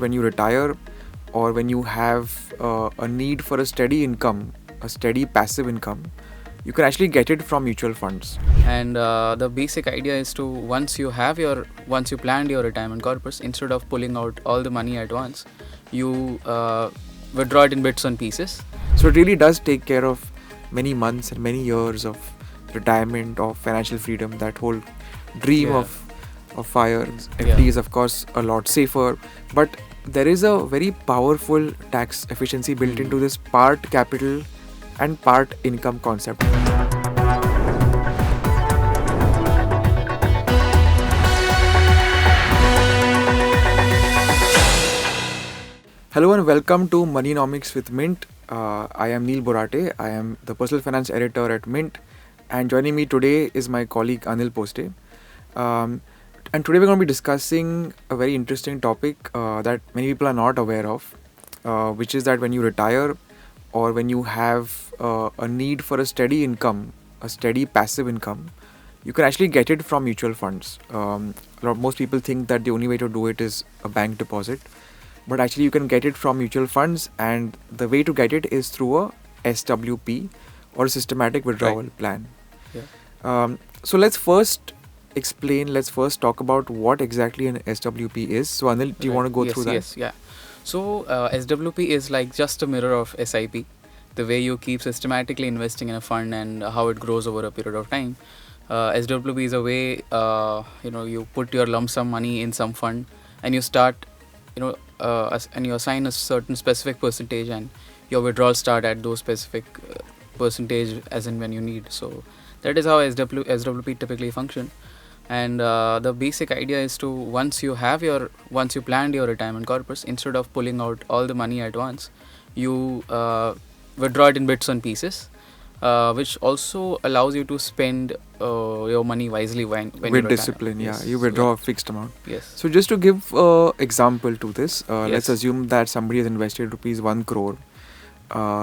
When you retire or when you have a need for a steady income, a steady passive income, you can actually get it from mutual funds. And the basic idea is to once you planned your retirement corpus, instead of pulling out all the money at once, you withdraw it in bits and pieces. So it really does take care of many months and many years of retirement, of financial freedom, that whole dream of fire. FD is of course a lot safer, but there is a very powerful tax efficiency built into this part capital and part income concept. Hello and welcome to Moneynomics with Mint. I am Neil Borate. I am the personal finance editor at Mint, and joining me today is my colleague Anil Poste. And today we're going to be discussing a very interesting topic that many people are not aware of, which is that when you retire or when you have a need for a steady income, a steady passive income, you can actually get it from mutual funds. Most people think that the only way to do it is a bank deposit, but actually you can get it from mutual funds, and the way to get it is through a SWP or a systematic withdrawal plan. So let's first talk about what exactly an SWP is. So Anil, do you want to go through that? Yes. So SWP is like just a mirror of SIP, the way you keep systematically investing in a fund and how it grows over a period of time. SWP is a way you put your lump sum money in some fund and you start and you assign a certain specific percentage, and your withdrawals start at those specific percentage as in when you need. So that is how SWP typically function. And the basic idea is to once you planned your retirement corpus, instead of pulling out all the money at once, you withdraw it in bits and pieces, which also allows you to spend your money wisely when with discipline. You withdraw a fixed amount. Yes. So just to give example to this, let's assume that somebody has invested rupees 1 crore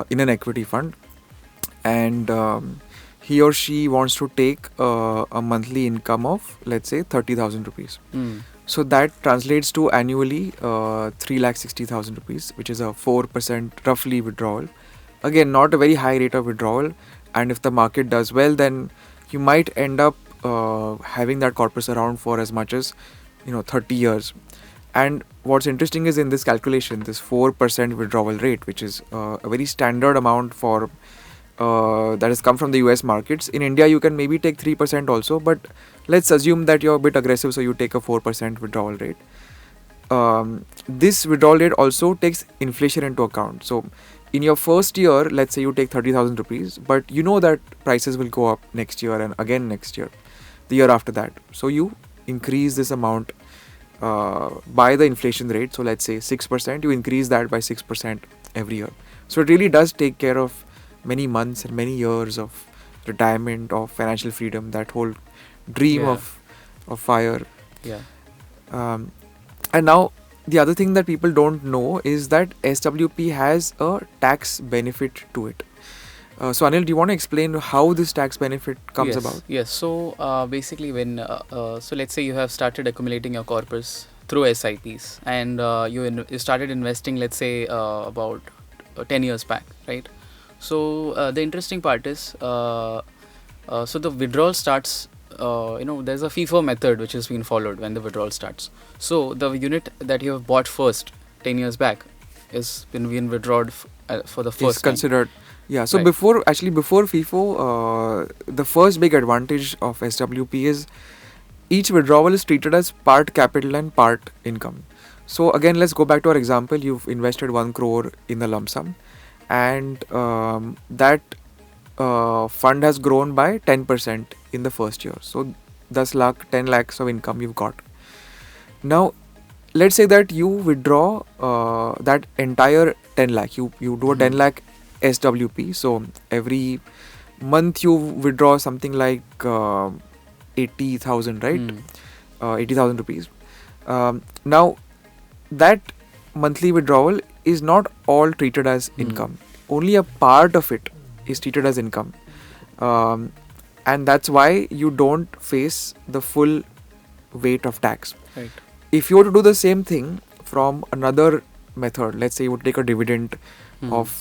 in an equity fund, and he or she wants to take a monthly income of, let's say, 30,000 rupees. So that translates to annually 3,60,000 rupees, which is a 4% roughly withdrawal. Again, not a very high rate of withdrawal, and if the market does well, then you might end up having that corpus around for as much as 30 years. And what's interesting is in this calculation, this 4% withdrawal rate, which is a very standard amount for that has come from the US markets. In India, you can maybe take 3% also, but let's assume that you're a bit aggressive, so you take a 4% withdrawal rate. This withdrawal rate also takes inflation into account. So in your first year, let's say you take 30,000 rupees, but you know that prices will go up next year and again next year, the year after that. So you increase this amount by the inflation rate. So let's say 6%, you increase that by 6% every year. So it really does take care of many months and many years of retirement, of financial freedom, that whole dream of fire. And now the other thing that people don't know is that SWP has a tax benefit to it. So Anil, do you want to explain how this tax benefit comes about? Yes. So basically, when so let's say you have started accumulating your corpus through SIPs, and you started investing, let's say about 10 years back, right? So the interesting part is, so the withdrawal starts. There's a FIFO method which has been followed when the withdrawal starts. So the unit that you have bought first 10 years back is been withdrawn for the first time. Considered. So before FIFO, the first big advantage of SWP is each withdrawal is treated as part capital and part income. So again, let's go back to our example. You've invested 1 crore in the lump sum, and that fund has grown by 10% in the first year. So 10 lakhs of income you've got. Now, let's say that you withdraw that entire 10 lakh. You do a 10 lakh SWP. So every month you withdraw something like 80,000, right? 80,000 rupees. Now, that monthly withdrawal is not all treated as income. Only a part of it is treated as income. And that's why you don't face the full weight of tax. Right. If you were to do the same thing from another method. Let's say you would take a dividend Hmm. of,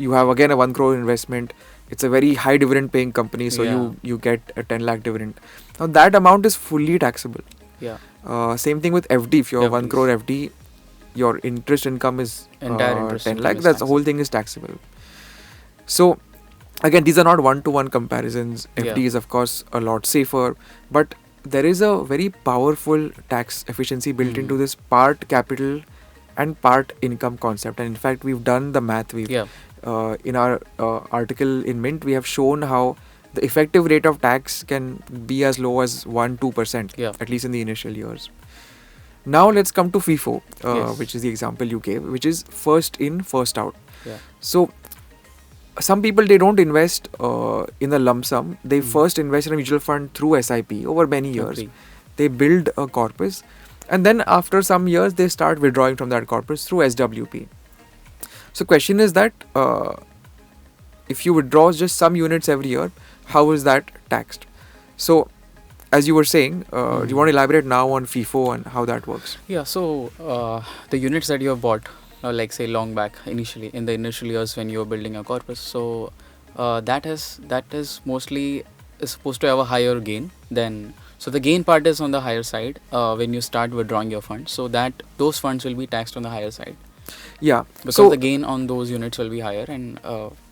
you have again a 1 crore investment. It's a very high dividend paying company, so Yeah. you get a 10 lakh dividend. Now that amount is fully taxable. Yeah. Same thing with FD. If you have 1 FDs. crore FD, your interest income is Entire interest 10 income lakh. is That's the whole taxable. thing is taxable. So again, these are not one-to-one comparisons. Yeah. FD is of course a lot safer, but there is a very powerful tax efficiency built into this part capital and part income concept. And in fact, we've done the math. Yeah. In our article in Mint, we have shown how the effective rate of tax can be as low as 1-2%, Yeah. at least in the initial years. Now let's come to FIFO, Yes. which is the example you gave, which is first in, first out. Yeah. So some people, they don't invest in a lump sum. They first invest in a mutual fund through SIP over many years. Agree. They build a corpus, and then after some years they start withdrawing from that corpus through SWP. So question is that if you withdraw just some units every year, how is that taxed? So as you were saying, do you want to elaborate now on FIFO and how that works? Yeah. So the units that you have bought, like say long back initially in the initial years when you were building a corpus, so that is mostly is supposed to have a higher gain than. So the gain part is on the higher side when you start withdrawing your funds. So that those funds will be taxed on the higher side. Yeah. Because so the gain on those units will be higher, and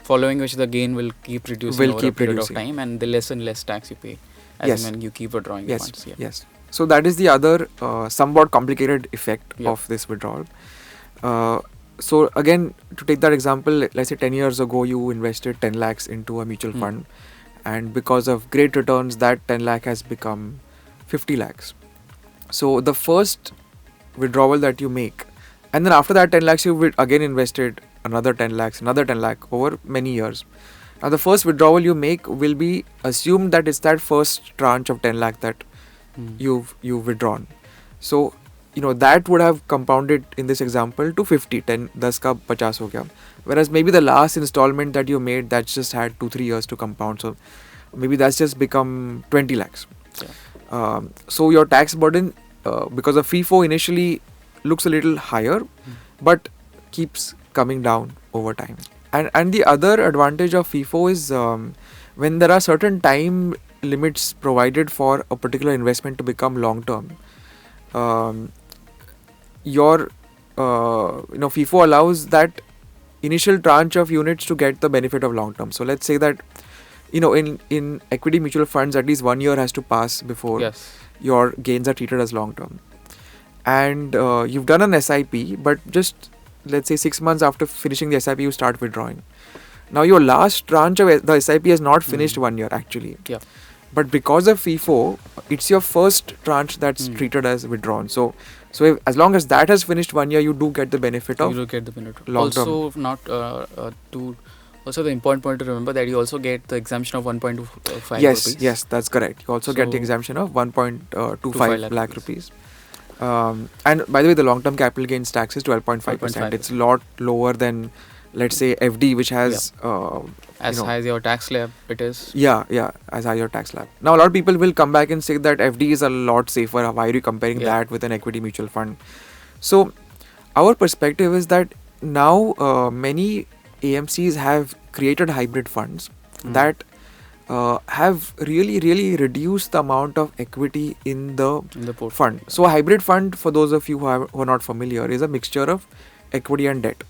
following which the gain will keep reducing over a period of time, and the less and less tax you pay as Yes. and when you keep withdrawing the yes, funds. Yeah. yes. So that is the other somewhat complicated effect Yeah. of this withdrawal. So again, to take that example, let's say 10 years ago you invested 10 lakhs into a mutual fund, and because of great returns, that 10 lakh has become 50 lakhs. So the first withdrawal that you make, and then after that 10 lakhs you again invested another 10 lakhs, another 10 lakh over many years. Now the first withdrawal you make will be assumed that it's that first tranche of 10 lakh that you've withdrawn. So that would have compounded in this example to 50. 10 ka 50 ho gaya. Whereas maybe the last installment that you made, that's just had 2-3 years to compound, so maybe that's just become 20 lakhs. So your tax burden because of FIFO initially looks a little higher, but keeps coming down over time. And the other advantage of FIFO is when there are certain time limits provided for a particular investment to become long term, your FIFO allows that initial tranche of units to get the benefit of long term. So let's say that in equity mutual funds, at least 1 year has to pass before your gains are treated as long term. And you've done an SIP, but just let's say 6 months after finishing the SIP, you start withdrawing. Now your last tranche of the SIP has not finished 1 year actually. But because of FIFO, it's your first tranche that's treated as withdrawn. So as long as that has finished 1 year, you do get the benefit of long term. Also, the important point to remember that you also get the exemption of 1.25 yes, rupees. Yes, that's correct. You also get the exemption of 1.25 lakh rupees. And by the way, the long-term capital gains tax is 12.5%. It's a lot lower than, let's say, FD, which has as high as your tax slab it is. Yeah, as high your tax slab. Now a lot of people will come back and say that FD is a lot safer. Why are you comparing that with an equity mutual fund? So our perspective is that now many AMCs have created hybrid funds that have really reduced the amount of equity in the fund. So a hybrid fund, for those of you who are not familiar, is a mixture of equity and debt.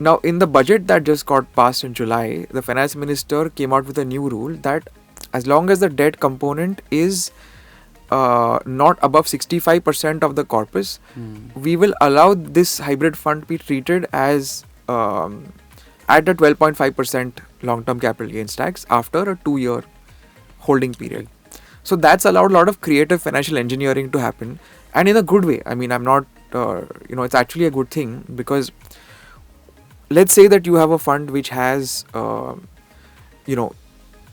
Now in the budget that just got passed in July, the finance minister came out with a new rule that as long as the debt component is not above 65% of the corpus, we will allow this hybrid fund to be treated as at a 12.5% long-term capital gains tax after a 2-year holding period. So that's allowed a lot of creative financial engineering to happen, and in a good way. I mean, I'm not, it's actually a good thing, because let's say that you have a fund which has,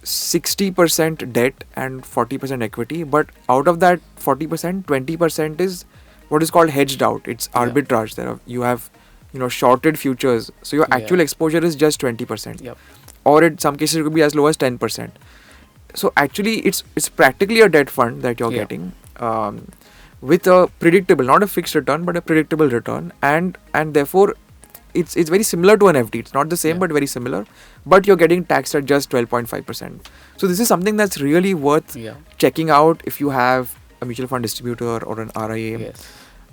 60% debt and 40% equity, but out of that 40%, 20% is what is called hedged out. It's arbitrage. You have shorted futures, so your actual exposure is just 20%, or in some cases it could be as low as 10%. So actually it's practically a debt fund that you're getting, with a predictable, not a fixed return, but a predictable return, and therefore it's very similar to an FD. It's not the same, but very similar. But you're getting taxed at just 12.5%. So this is something that's really worth checking out if you have a mutual fund distributor or an RIA. Yes.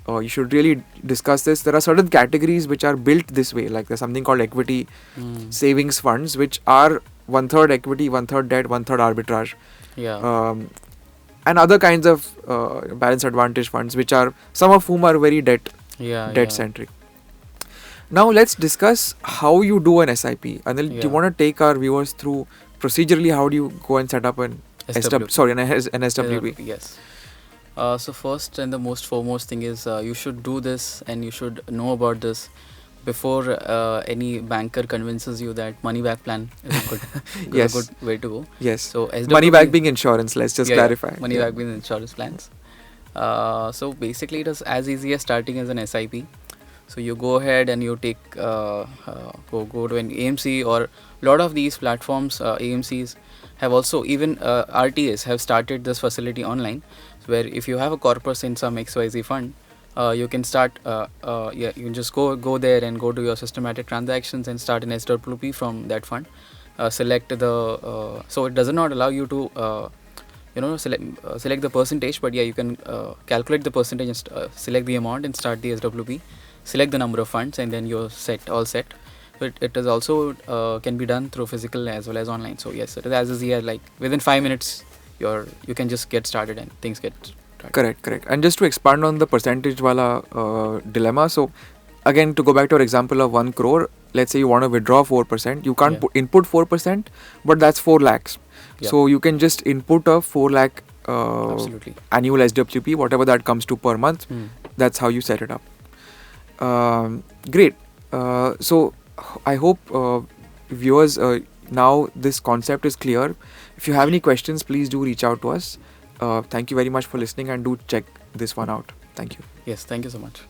You should really discuss this. There are certain categories which are built this way. Like there's something called equity savings funds, which are 1/3 equity, 1/3 debt, 1/3 arbitrage. Yeah. And other kinds of balance advantage funds, which are, some of whom are very debt centric. Now let's discuss how you do an SIP. Anil, do you want to take our viewers through procedurally how do you go and set up an SWP? Yes. So first and the most foremost thing is you should do this and you should know about this before any banker convinces you that money back plan is a good way to go. Yes. So SWP, money back being insurance. Let's just clarify. Money back being insurance plans. So basically, it is as easy as starting as an SIP. So you go ahead and you take go to an AMC, or a lot of these platforms, AMCs have also, even RTAs have started this facility online, where if you have a corpus in some XYZ fund, you can start you can just go there and go to your systematic transactions and start an SWP from that fund. Select the so it does not allow you to select the percentage, but you can calculate the percentage and select the amount and start the SWP. Select the number of funds and then you're all set. So it is also can be done through physical as well as online. So yes, it is as easy as like within 5 minutes you can just get started and things get started. Correct. And just to expand on the percentage wala dilemma, so again, to go back to our example of 1 crore, let's say you want to withdraw 4%, you can't input 4%, but that's 4 lakhs. So you can just input a 4 lakh annual SWP, whatever that comes to per month. That's how you set it up. Great. So I hope viewers, now this concept is clear. If you have any questions, please do reach out to us. Thank you very much for listening, and do check this one out. Thank you. Yes, thank you so much.